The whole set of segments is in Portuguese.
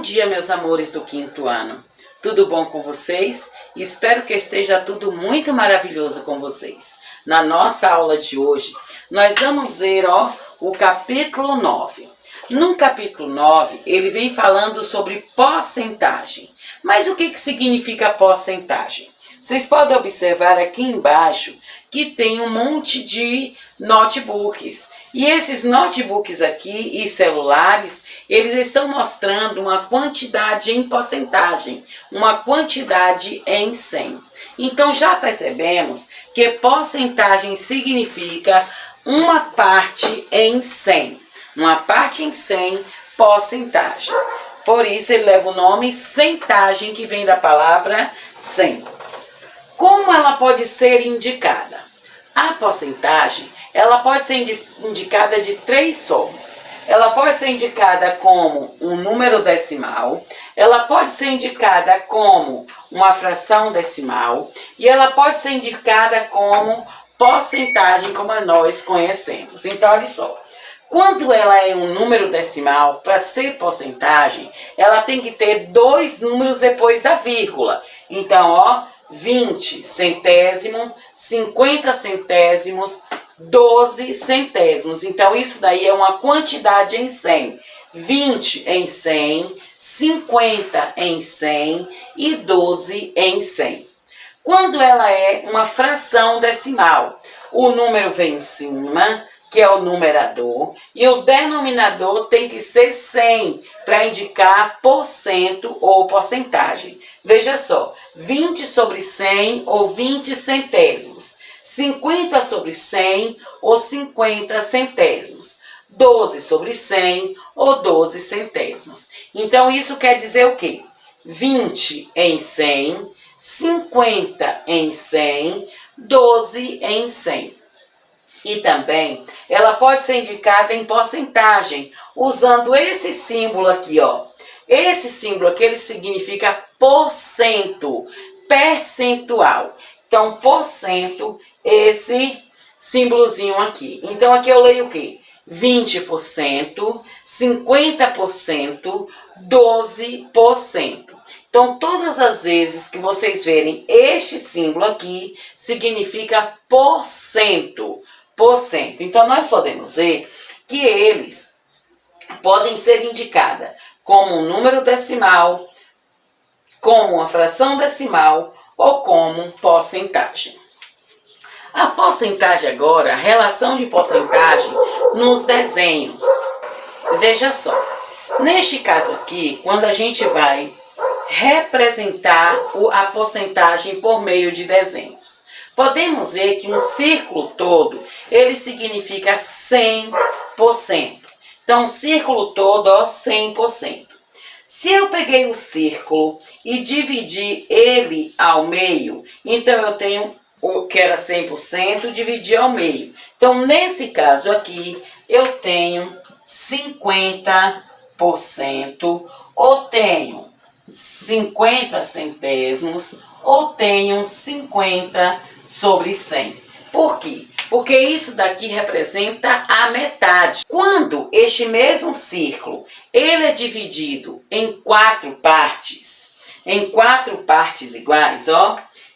dia, meus amores do quinto ano. Tudo bom com vocês? Espero que esteja tudo muito maravilhoso com vocês. Na nossa aula de hoje, nós vamos ver o capítulo 9. No capítulo 9, ele vem falando sobre porcentagem. Mas o que significa porcentagem? Vocês podem observar aqui embaixo que tem um monte de notebooks. E esses notebooks aqui e celulares, eles estão mostrando uma quantidade em porcentagem, uma quantidade em 100. Então já percebemos que porcentagem significa uma parte em 100. Uma parte em 100, porcentagem. Por isso ele leva o nome centagem, que vem da palavra 100. Como ela pode ser indicada? A porcentagem, ela pode ser indicada de 3 formas. Ela pode ser indicada como um número decimal, ela pode ser indicada como uma fração decimal e ela pode ser indicada como porcentagem, como nós conhecemos. Então, olha só. Quando ela é um número decimal, para ser porcentagem, ela tem que ter 2 números depois da vírgula. Então, 20 centésimo, 50 centésimos, 12 centésimos. Então, isso daí é uma quantidade em 100. 20 em 100, 50 em 100 e 12 em 100. Quando ela é uma fração decimal, o número vem em cima, que é o numerador, e o denominador tem que ser 100 para indicar porcento ou porcentagem. Veja só, 20 sobre 100 ou 20 centésimos, 50 sobre 100 ou 50 centésimos, 12 sobre 100 ou 12 centésimos. Então isso quer dizer o quê? 20 em 100, 50 em 100, 12 em 100. E também, ela pode ser indicada em porcentagem, usando esse símbolo aqui, Esse símbolo aqui, ele significa porcento, percentual. Então, porcento, esse símbolozinho aqui. Então, aqui eu leio o quê? 20%, 50%, 12%. Então, todas as vezes que vocês verem este símbolo aqui, significa porcento. Então, nós podemos ver que eles podem ser indicados como um número decimal, como uma fração decimal ou como porcentagem. A porcentagem agora, a relação de porcentagem nos desenhos. Veja só, neste caso aqui, quando a gente vai representar a porcentagem por meio de desenhos, podemos ver que um círculo todo, ele significa 100%. Então, um círculo todo, 100%. Se eu peguei o círculo e dividi ele ao meio, então eu tenho o que era 100%, dividir ao meio. Então, nesse caso aqui, eu tenho 50%, ou tenho 50 centésimos, ou tenho 50 sobre 100. Por quê? Porque isso daqui representa a metade. Quando este mesmo círculo, ele é dividido em 4 partes, iguais,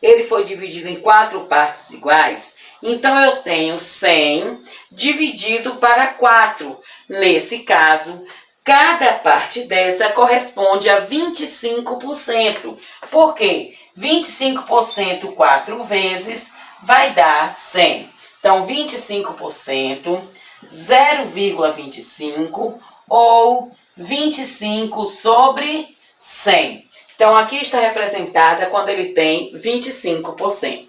ele foi dividido em 4 partes iguais, então eu tenho 100 dividido para 4. Nesse caso, cada parte dessa corresponde a 25%. Por quê? 25% 4 vezes vai dar 100. Então, 25%, 0,25 ou 25 sobre 100. Então, aqui está representada quando ele tem 25%.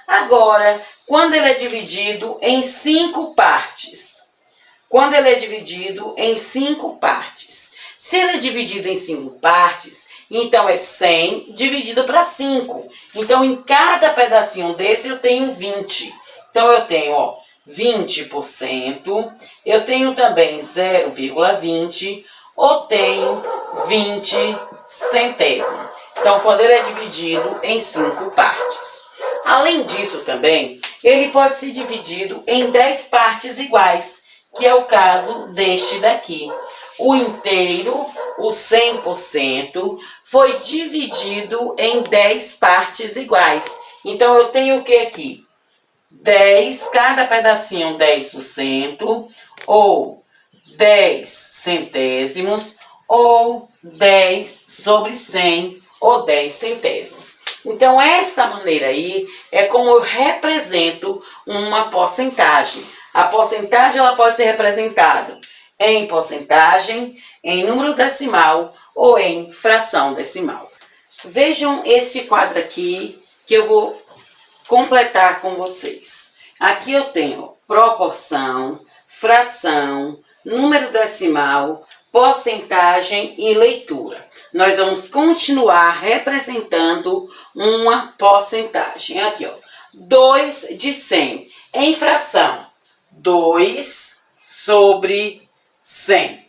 Agora, quando ele é dividido em 5 partes. Se ele é dividido em 5 partes, então é 100 dividido para 5. Então, em cada pedacinho desse, eu tenho 20. Então, eu tenho 20%, eu tenho também 0,20, ou tenho 20 centésimos. Então, quando ele é dividido em 5 partes. Além disso também, ele pode ser dividido em 10 partes iguais, que é o caso deste daqui. o inteiro, o 100%, foi dividido em 10 partes iguais. Então, eu tenho o que aqui? 10, cada pedacinho 10%, ou 10 centésimos, ou 10 sobre 100, ou 10 centésimos. Então, esta maneira aí é como eu represento uma porcentagem. A porcentagem ela pode ser representada em porcentagem, em número decimal ou em fração decimal. Vejam este quadro aqui que eu vou completar com vocês. Aqui eu tenho proporção, fração, número decimal, porcentagem e leitura. Nós vamos continuar representando uma porcentagem. Aqui, ó, 2 de 100. Em fração, 2 sobre 100.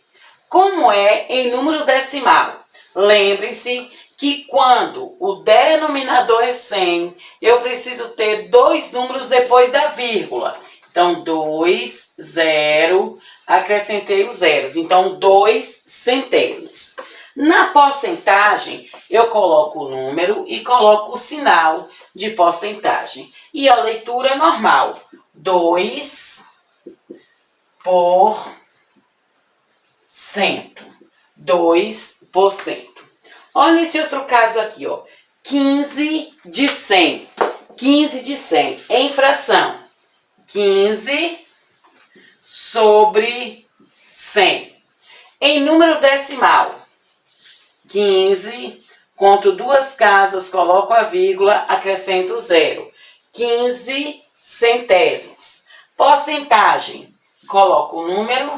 Como é em número decimal? Lembre-se que quando o denominador é 100, eu preciso ter dois números depois da vírgula. Então, 2, 0, acrescentei os zeros. Então, 2 centésimos. Na porcentagem, eu coloco o número e coloco o sinal de porcentagem. E a leitura é normal. 2 por 100. 2%. Olha esse outro caso aqui, ó. 15 de 100. 15 de 100. Em fração. 15 sobre 100. Em número decimal. 15, conto duas casas, coloco a vírgula, acrescento o zero. 15 centésimos. Porcentagem. Coloco o número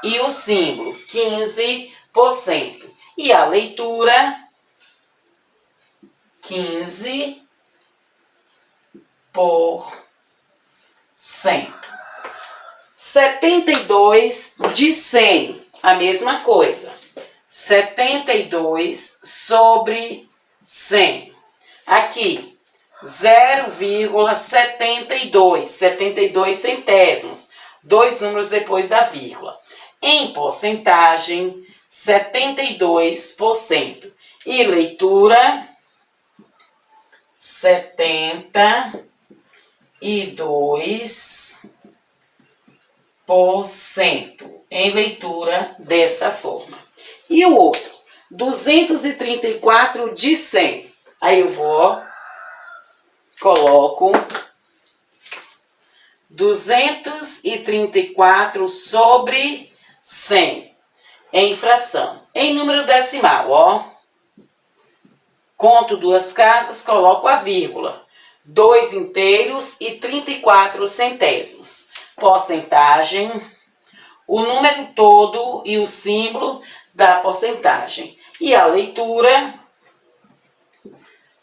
e o símbolo. 15%. E a leitura, 15 por 100. 72 de 100, a mesma coisa. 72 sobre 100. Aqui, 0,72, 72 centésimos. Dois números depois da vírgula. Em porcentagem, 72%. E leitura, 72%. Em leitura desta forma. E o outro, 234 de 100. Aí eu vou, coloco 234 sobre 100. Em fração. Em número decimal, ó. Conto duas casas, coloco a vírgula. 2 inteiros e 34 centésimos. Porcentagem, o número todo e o símbolo da porcentagem. E a leitura,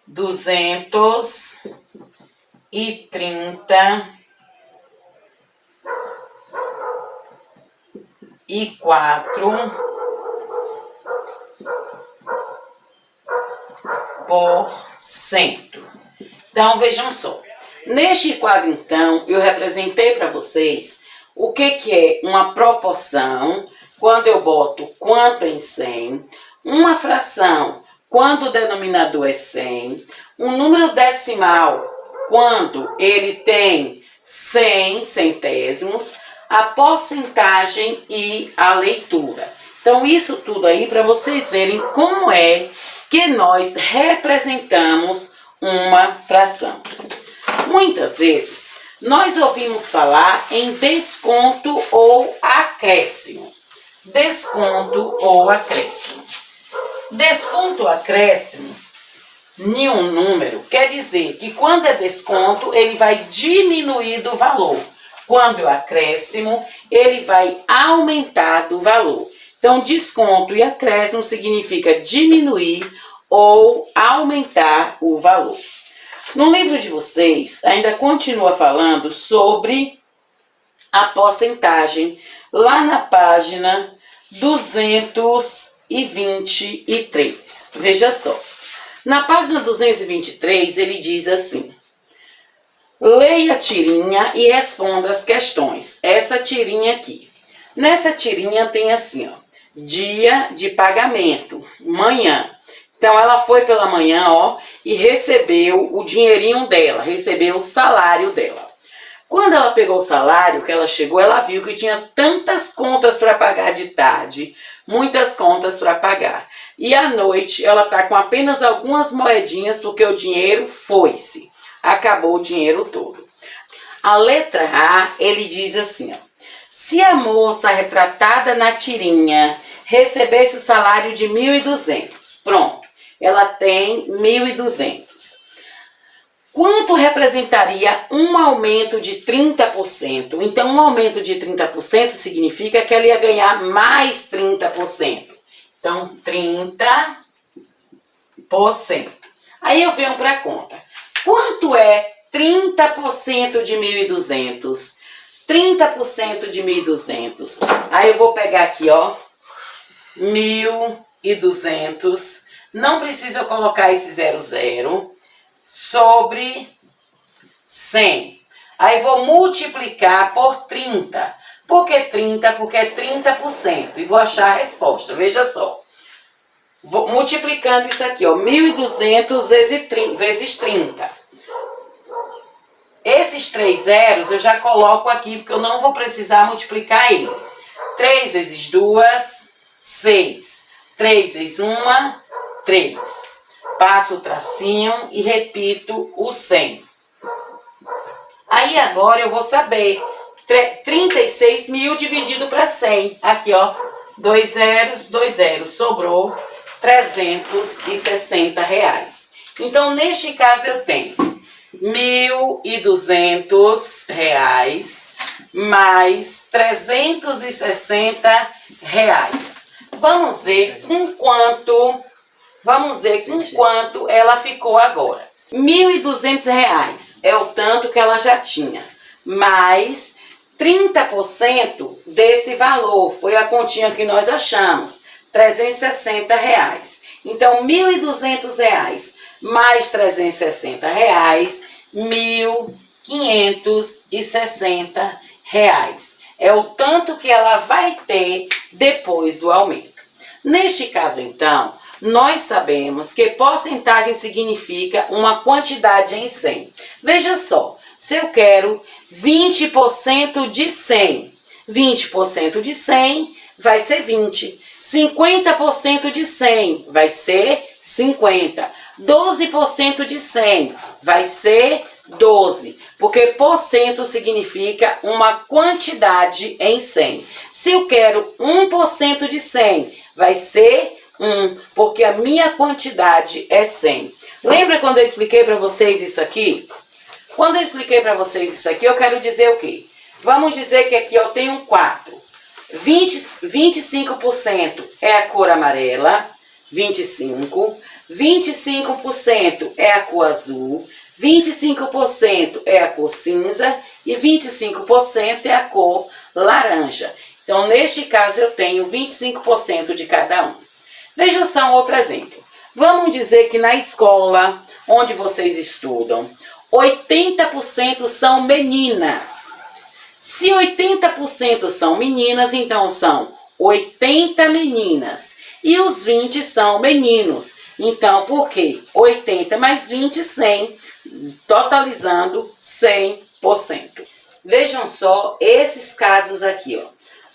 234%. Então, vejam só. Neste quadro, então, eu representei para vocês o que é uma proporção, quando eu boto quanto em 100, uma fração, quando o denominador é 100, um número decimal, quando ele tem 100 centésimos, a porcentagem e a leitura. Então, isso tudo aí para vocês verem como é que nós representamos uma fração. Muitas vezes, nós ouvimos falar em desconto ou acréscimo. Desconto ou acréscimo. Desconto ou acréscimo em um número quer dizer que quando é desconto, ele vai diminuir do valor. Quando é acréscimo, ele vai aumentar do valor. Então, desconto e acréscimo significa diminuir ou aumentar o valor. No livro de vocês, ainda continua falando sobre a porcentagem, lá na página 223. Veja só. Na página 223, ele diz assim: leia a tirinha e responda as questões. Essa tirinha aqui. Nessa tirinha tem assim, ó. dia de pagamento, manhã. Então, ela foi pela manhã, ó, e recebeu o dinheirinho dela, recebeu o salário dela. Quando ela pegou o salário, que ela chegou, ela viu que tinha tantas contas para pagar de tarde, muitas contas para pagar. E à noite, ela tá com apenas algumas moedinhas, porque o dinheiro foi-se. Acabou o dinheiro todo. A letra A, ele diz assim, ó. Se a moça retratada na tirinha recebesse o salário de 1.200, pronto, ela tem 1.200. Quanto representaria um aumento de 30%? Então, um aumento de 30% significa que ela ia ganhar mais 30%. Então, 30%. Aí eu venho para a conta. Quanto é 30% de 1.200? 30% de 1.200. Aí eu vou pegar aqui, ó, 1.200. Não precisa colocar esse 00 sobre 100. Aí vou multiplicar por 30. Por que 30? Porque é 30%. E vou achar a resposta. Veja só. Vou multiplicando isso aqui, ó, 1.200 vezes 30. Esses 3 zeros eu já coloco aqui, porque eu não vou precisar multiplicar ele. 3 vezes 2, 6. 3 vezes 1, 3. Passo o tracinho e repito o 100. Aí agora eu vou saber. 36 mil dividido para 100. Aqui, ó. 2 zeros, 2 zeros. Sobrou 360 reais. Então, neste caso, eu tenho 1.200 reais mais 360 reais. Vamos ver com quanto ela ficou agora. 1.200 reais é o tanto que ela já tinha, mais 30% desse valor, foi a continha que nós achamos, 360 reais. Então, 1.200 reais mais 360 reais, 1.560 reais. É o tanto que ela vai ter depois do aumento. Neste caso, então, nós sabemos que porcentagem significa uma quantidade em 100. Veja só, se eu quero 20% de 100, 20% de 100 vai ser 20. 50% de 100 vai ser 50. 12% de 100 vai ser 12, porque porcento significa uma quantidade em 100. Se eu quero 1% de 100, vai ser 1, porque a minha quantidade é 100. Lembra quando eu expliquei para vocês isso aqui? Quando eu expliquei para vocês isso aqui, eu quero dizer o quê? Vamos dizer que aqui eu tenho 4. 25% é a cor amarela, 25%. 25% é a cor azul, 25% é a cor cinza e 25% é a cor laranja. Então, neste caso, eu tenho 25% de cada um. Veja só um outro exemplo. Vamos dizer que na escola onde vocês estudam, 80% são meninas. Se 80% são meninas, então são 80 meninas. E os 20 são meninos. Então, por quê? 80 mais 20, 100, totalizando 100%. Vejam só esses casos aqui, ó.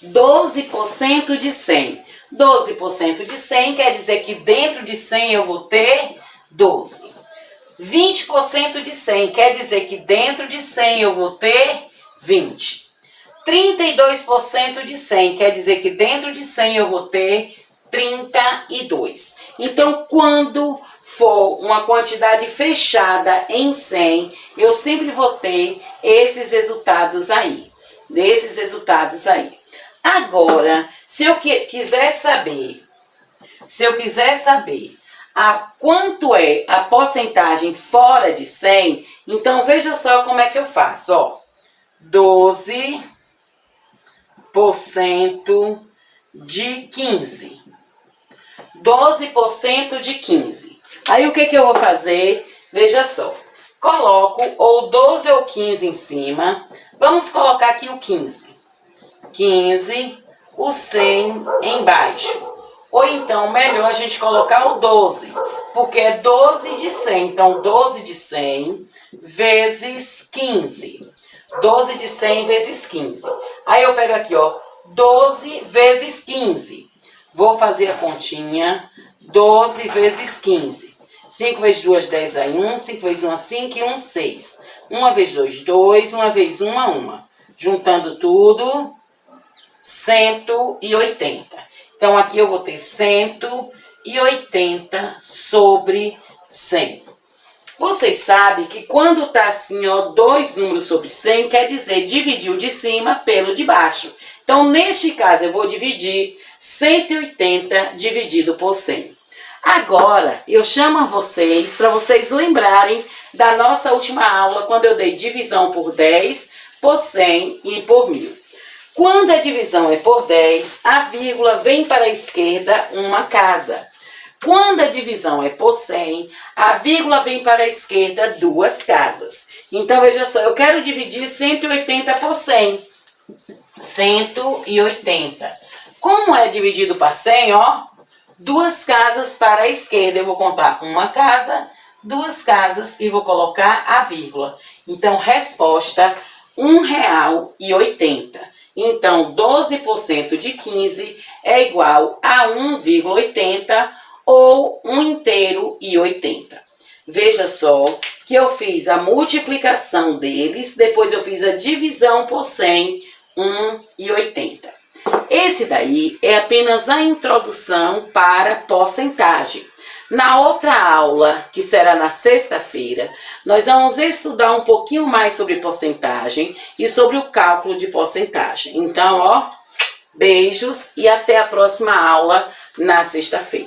12% de 100. 12% de 100 quer dizer que dentro de 100 eu vou ter 12. 20% de 100 quer dizer que dentro de 100 eu vou ter 20. 32% de 100 quer dizer que dentro de 100 eu vou ter 32. Então, quando for uma quantidade fechada em 100, eu sempre vou ter esses resultados aí. Agora, se eu quiser saber quanto é a porcentagem fora de 100, então veja só como é que eu faço, ó. 12% de 15. 12% de 15. Aí o que eu vou fazer? Veja só. Coloco ou 12 ou 15 em cima. Vamos colocar aqui o 15. 15 o 100 embaixo. Ou então, melhor a gente colocar o 12, porque é 12 de 100. Então, 12 de 100 vezes 15. 12 de 100 vezes 15. Aí eu pego aqui, ó, 12 vezes 15. Vou fazer a continha. 12 vezes 15. 5 vezes 2, 10 aí 1. 5 vezes 1, 5 e 1, 6. 1 vezes 2, 2. 1 vezes 1, 1. Juntando tudo, 180. Então, aqui eu vou ter 180 sobre 100. Vocês sabem que quando tá assim, ó, dois números sobre 100, quer dizer dividir o de cima pelo de baixo. Então, neste caso, eu vou dividir 180 dividido por 100. Agora, eu chamo vocês para vocês lembrarem da nossa última aula, quando eu dei divisão por 10, por 100 e por 1000. Quando a divisão é por 10, a vírgula vem para a esquerda uma casa. Quando a divisão é por 100, a vírgula vem para a esquerda duas casas. Então, veja só, eu quero dividir 180 por 100. 180. Como é dividido para 100, ó, duas casas para a esquerda. Eu vou contar uma casa, duas casas e vou colocar a vírgula. Então, resposta, R$1,80. Então, 12% de 15 é igual a 1,80 ou 1,80. Veja só que eu fiz a multiplicação deles, depois eu fiz a divisão por 100, 1,80. Esse daí é apenas a introdução para porcentagem. Na outra aula, que será na sexta-feira, nós vamos estudar um pouquinho mais sobre porcentagem e sobre o cálculo de porcentagem. Então, ó, beijos e até a próxima aula na sexta-feira.